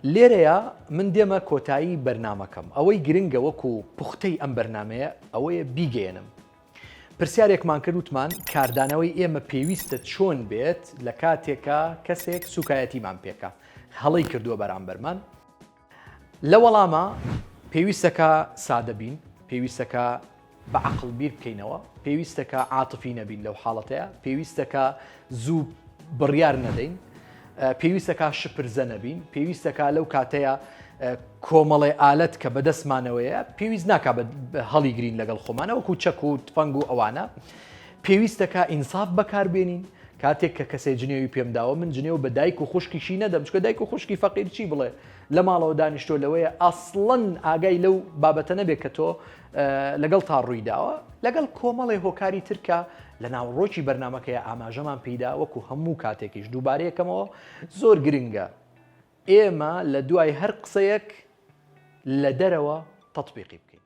لێرەیە من دێمە کۆتایی بەرنمەکەم ئەوەی گرنگە وەکو پوختەی ئەم بەرنمەیە ئەوەیە بیگەێنم پرسیارێکمان کرد وتمان کاردانەوەی ئێمە پێویستە چۆن بێت لە کاتێکە کەسێک سوکایەتیمان پێکە هەڵی کردووە بەرامبەرمان لە وەڵامە پێویستەکە سادەبین پێویستەکە بە عەقڵ بیر بکەینەوە پێویستەکە عاتفی نەبین لەو حاڵەتەیە پێویستەکە زوو بڕیار نەدەین پێویستەکە شپرزە نەبین پێویستەکە لەو کاتەیە کۆمەڵی ئالەت کە بەدەستمانەوەیە پێویست ناکە هەڵی گرین لەگەڵ خۆمانەوەکو چەک و تفەنگ و ئەوانە پێویستەکە ئینساف بەکاربێنین کاتێک کە کەسێ جنێوی پێمداوە من جنێو بە دایک و خوشکیشی نەدەم چکە دایک و خوشکی فەقیر چی بڵێ لە ماڵەوە دانیشتۆ لەوەیە ئەسڵەن ئاگای لەو بابەتە نەبێت کە تۆ لەگەڵ تا ڕوویداوە لەگەڵ کۆمەڵی هۆکاری ترکە لە ناوڕۆکی بەرنمەکەیە ئاماژەمان پێدا وەکو هەموو کاتێکیش دووبارەیەکەمەوە زۆر گرنگە ئێمە لە دوای هەر قسەیەک لە دەرەوە تەطبیقی بکەین.